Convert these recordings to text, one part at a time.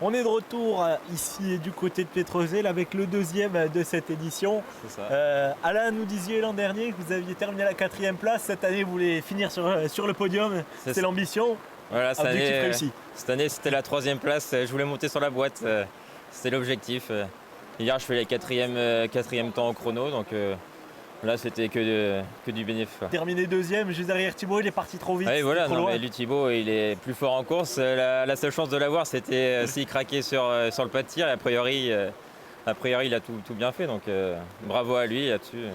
On est de retour ici du côté de Pétrosel avec le deuxième de cette édition. C'est ça. Alain, nous disiez l'an dernier que vous aviez terminé à la 4e place. Cette année, vous voulez finir sur le podium. C'est l'ambition. Voilà, Objectif réussi. Cette année, c'était la 3e place. Je voulais monter sur la boîte. C'était l'objectif. Hier, je fais les 4e temps au chrono. Donc là, c'était que du bénéfice. Terminé deuxième, juste derrière Thibaut, il est parti trop vite. Oui, voilà, trop loin. mais lui, Thibaut, il est plus fort en course. La seule chance de l'avoir, c'était s'il craquait sur le pas de tir. Et a priori, il a tout bien fait. Donc bravo à lui là-dessus.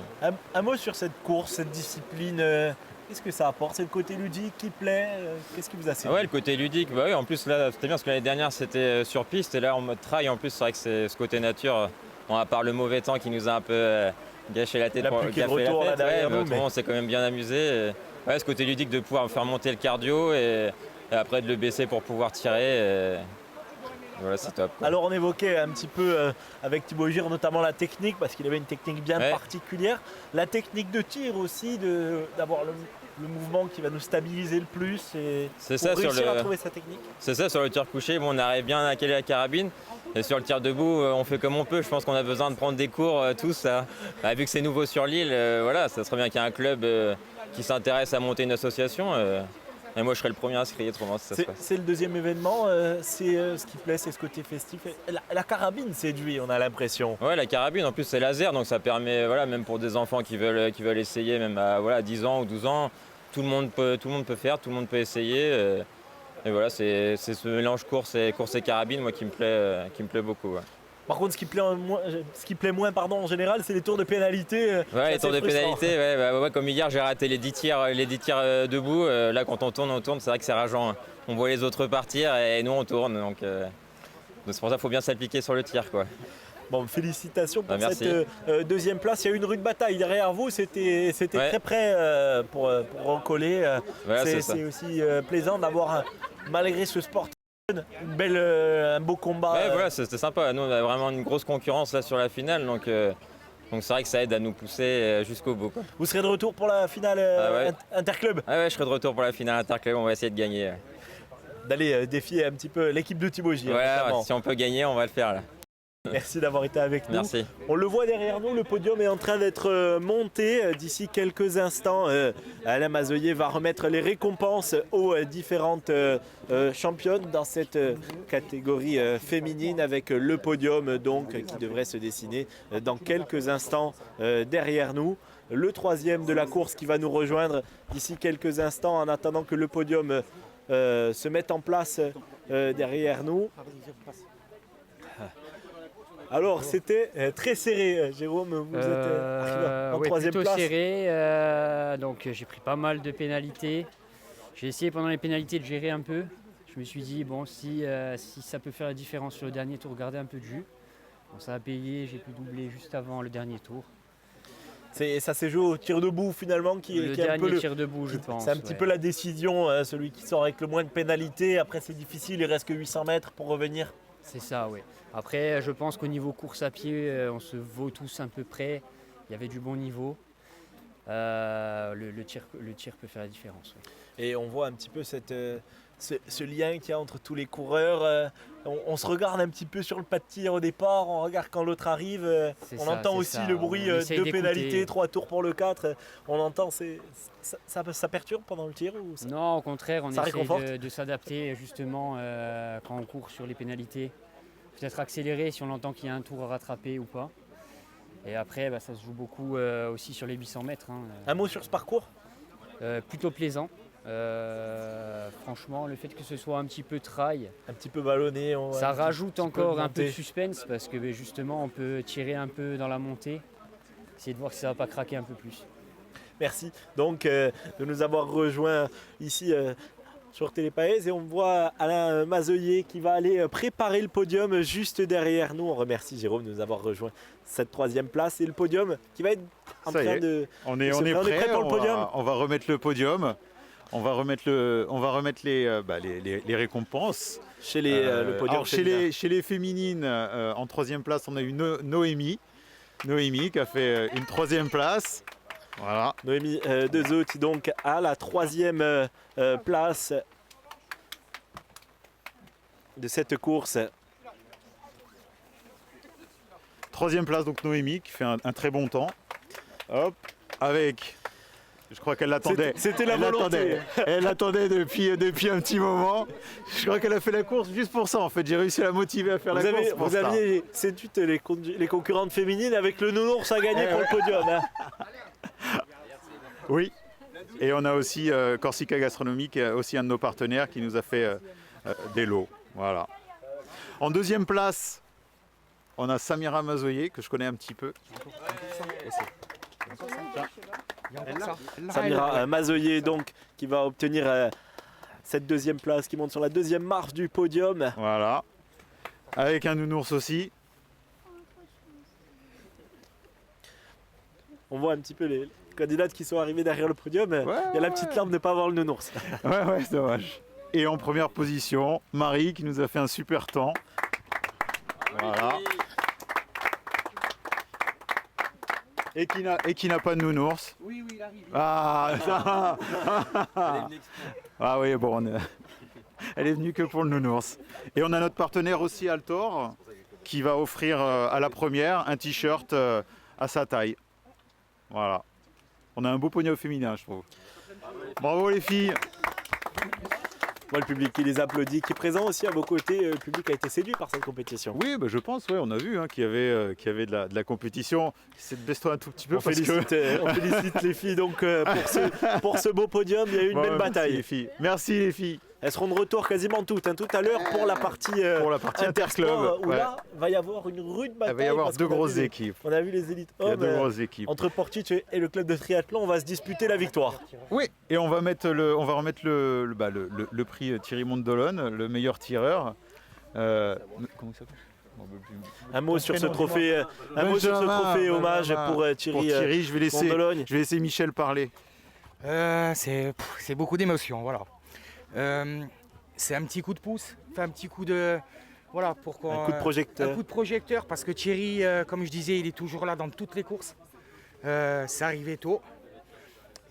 Un mot sur cette course, cette discipline. Qu'est-ce que ça apporte? C'est le côté ludique qui plaît? Qu'est-ce qui vous a séduit? Ouais, le côté ludique, bah oui, en plus là c'était bien parce que l'année dernière c'était sur piste et là en mode trail en plus c'est vrai que c'est ce côté nature, bon, à part le mauvais temps qui nous a un peu gâché la tête La pour pluie qui est de gaffer la retour, là, tête, derrière mais nous, autrement mais- on s'est quand même bien amusé. Ouais, ce côté ludique de pouvoir faire monter le cardio et après de le baisser pour pouvoir tirer. Voilà, c'est top, quoi. Alors on évoquait un petit peu avec Thibaut Gir notamment la technique parce qu'il avait une technique bien Ouais. particulière. La technique de tir aussi, d'avoir le mouvement qui va nous stabiliser le plus et C'est pour ça, sur réussir à le- trouver sa technique. C'est ça, sur le tir couché, bon, on arrive bien à caler la carabine. Et sur le tir debout, on fait comme on peut. Je pense qu'on a besoin de prendre des cours tous. Vu que c'est nouveau sur l'île, voilà, ça serait bien qu'il y ait un club qui s'intéresse à monter une association. Et moi, je serais le premier inscrit, autrement, si ça se passe. C'est le deuxième événement, c'est ce qui plaît, c'est ce côté festif. Et la carabine séduit, on a l'impression. Ouais, la carabine, en plus, c'est laser, donc ça permet, voilà, même pour des enfants qui veulent essayer, même à voilà, 10 ans ou 12 ans, tout le monde peut faire, tout le monde peut essayer. Et voilà, c'est ce mélange course et carabine, moi, qui me plaît beaucoup. Ouais. Par contre, ce qui plaît moins pardon, en général, c'est les tours de pénalité. Ouais, C'est les tours de assez frustrant. pénalité, ouais, comme hier j'ai raté les 10 tirs debout. Là quand on tourne, c'est vrai que c'est rageant, hein. On voit les autres partir et nous on tourne. Donc c'est pour ça qu'il faut bien s'appliquer sur le tir, quoi. Bon, félicitations pour Merci. cette deuxième place. Il y a eu une rude bataille derrière vous, c'était Ouais. très près pour recoller. Voilà, c'est ça. C'est aussi plaisant d'avoir, malgré ce sport, un beau combat. Ouais, voilà, c'était sympa. Nous on a vraiment une grosse concurrence là sur la finale, donc c'est vrai que ça aide à nous pousser jusqu'au bout, quoi. Vous serez de retour pour la finale Ouais. interclub, Ah ouais, je serai de retour pour la finale interclub, on va essayer de gagner. d'aller défier un petit peu l'équipe de Thibaut Gir. Voilà, notamment. si on peut gagner, on va le faire là. Merci d'avoir été avec nous. Merci. On le voit derrière nous, le podium est en train d'être monté. D'ici quelques instants, Alain Mazoyer va remettre les récompenses aux différentes championnes dans cette catégorie féminine avec le podium donc qui devrait se dessiner dans quelques instants derrière nous. Le troisième de la course qui va nous rejoindre d'ici quelques instants en attendant que le podium se mette en place derrière nous. Alors, c'était très serré, Jérôme. Vous êtes arrivé en Ouais, troisième plutôt place. serré, donc j'ai pris pas mal de pénalités. J'ai essayé pendant les pénalités de gérer un peu. Je me suis dit, bon, si ça peut faire la différence sur le dernier tour, garder un peu de jus. Bon, ça a payé, j'ai pu doubler juste avant le dernier tour. Ça s'est joué au tir debout finalement, Le qui est un dernier peu tir debout, je pense. c'est un petit ouais. peu la décision, celui qui sort avec le moins de pénalités. Après, c'est difficile, il reste que 800 mètres pour revenir. C'est ça, oui. Après, je pense qu'au niveau course à pied, on se vaut tous à peu près. Il y avait du bon niveau. Le tir peut faire la différence. Ouais. Et on voit un petit peu ce lien qu'il y a entre tous les coureurs. On se regarde un petit peu sur le pas de tir au départ, on regarde quand l'autre arrive. C'est On ça, entend c'est aussi ça. le bruit On de essaye d'écouter. pénalité, 3 tours pour le 4. On entend, ça perturbe pendant le tir ou ça... Non, au contraire, on Ça essaie réconforte. de s'adapter justement quand on court sur les pénalités. Peut-être accélérer si on entend qu'il y a un tour à rattraper ou pas. Et après, ça se joue beaucoup aussi sur les 800 mètres. Hein. Un mot sur ce parcours? Plutôt plaisant. Franchement, le fait que ce soit un petit peu trail, Un petit peu ballonné. ça rajoute encore un peu de monter. suspense parce que justement, on peut tirer un peu dans la montée. Essayer de voir si ça va pas craquer un peu plus. Merci donc de nous avoir rejoints ici sur Télépaèse et on voit Alain Mazoyer qui va aller préparer le podium juste derrière nous. On remercie Jérôme de nous avoir rejoint cette troisième place et le podium qui va être en Ça y train est. de... On est on est prêt, prêt pour le podium. on va remettre le podium, on va remettre les récompenses. Chez le podium Alors, féminin. chez les féminines, en troisième place, on a eu Noémie qui a fait une troisième place. Voilà. Noémie Dezot qui donc a la troisième place de cette course Troisième place, donc Noémie, qui fait un très bon temps. Hop, avec... Je crois qu'elle l'attendait. C'était la volonté. Elle l'attendait depuis un petit moment. Je crois qu'elle a fait la course juste pour ça, en fait. J'ai réussi à la motiver à faire la course pour Vous ça. aviez séduit les concurrentes féminines avec le nounours à gagner pour le podium. Hein. Oui. Et on a aussi Corsica Gastronomie, qui est aussi un de nos partenaires, qui nous a fait des lots. Voilà. En deuxième place, on a Samira Mazoyer, que je connais un petit peu. Samira Mazoyer, donc, qui va obtenir cette deuxième place, qui monte sur la deuxième marche du podium. Voilà. Avec un nounours aussi. On voit un petit peu les candidates qui sont arrivées derrière le podium. Il y a la petite larme de ne pas avoir le nounours. Ouais, c'est dommage. Et en première position, Marie, qui nous a fait un super temps. Voilà. Et qui n'a pas de nounours. Oui, il arrive. Ah, ça. Ah oui, bon, elle est venue que pour le nounours. Et on a notre partenaire aussi, Altor, qui va offrir à la première un t-shirt à sa taille. Voilà. On a un beau pognon au féminin, je trouve. Bravo les filles. Moi, le public qui les applaudit, qui est présent aussi à vos côtés, le public a été séduit par cette compétition. Oui, bah, je pense, ouais, on a vu qu'il y avait de la compétition. C'est de baisse-toi un tout petit peu On félicite les filles donc, pour ce beau podium, il y a eu une belle bataille. Les filles. Merci les filles. Elles seront de retour quasiment toutes, hein, tout à l'heure pour la partie, interclub. où là, va y avoir une rude bataille. Il va y avoir parce deux qu'on a grosses vu équipes. On a vu les élites Il y a hommes. deux grosses équipes. Entre Portic et le club de triathlon, on va se disputer la victoire. Oui, et on va remettre le prix Thierry Mondolone, le meilleur tireur. Comment il s'appelle ? Un mot sur ce trophée, hommage pour Thierry, je vais laisser Michel parler. C'est beaucoup d'émotions, voilà. C'est un petit coup de pouce, un petit coup de... Voilà, un coup de projecteur. Un coup de projecteur, parce que Thierry, comme je disais, il est toujours là dans toutes les courses. C'est arrivé tôt.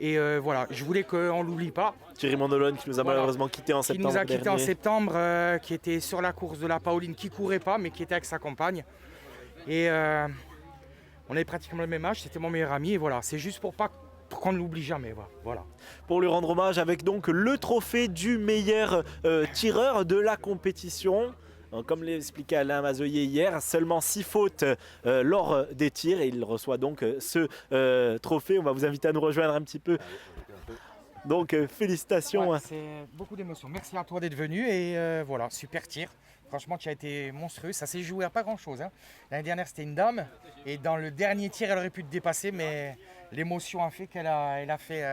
Et voilà, je voulais qu'on ne l'oublie pas. Thierry Mondolone qui nous a malheureusement quittés en septembre. Qui nous a quittés en septembre, qui était sur la course de la Pauline, qui ne courait pas, mais qui était avec sa compagne. Et on avait pratiquement le même âge, c'était mon meilleur ami. Et voilà, c'est juste pour qu'on ne l'oublie jamais. Voilà. Pour lui rendre hommage avec donc le trophée du meilleur tireur de la compétition. Comme l'expliquait Alain Mazoyer hier, seulement 6 fautes lors des tirs et il reçoit donc ce trophée. On va vous inviter à nous rejoindre un petit peu. Donc félicitations. Ouais, c'est beaucoup d'émotions. Merci à toi d'être venu et voilà, super tir. Franchement, tu as été monstrueux. Ça s'est joué à pas grand-chose. Hein. L'année dernière, c'était une dame et dans le dernier tir, elle aurait pu te dépasser, mais l'émotion a fait qu'elle a fait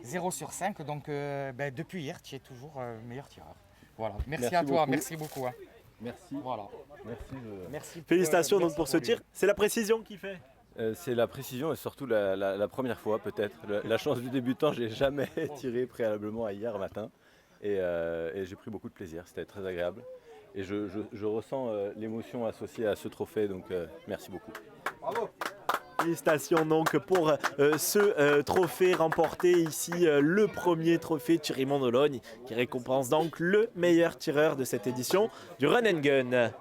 0 sur 5. Donc depuis hier, tu es toujours meilleur tireur. Voilà. Merci à toi, merci beaucoup. Hein. Merci. Voilà. Merci. Félicitations donc pour ce tir. C'est la précision qui fait. C'est la précision et surtout la première fois peut-être. La chance du débutant, j'ai jamais tiré préalablement à hier matin et j'ai pris beaucoup de plaisir. C'était très agréable et je ressens l'émotion associée à ce trophée. Donc merci beaucoup. Bravo. Félicitations donc pour ce trophée remporté ici, le premier trophée Thierry Mondolone qui récompense donc le meilleur tireur de cette édition du Run and Gun.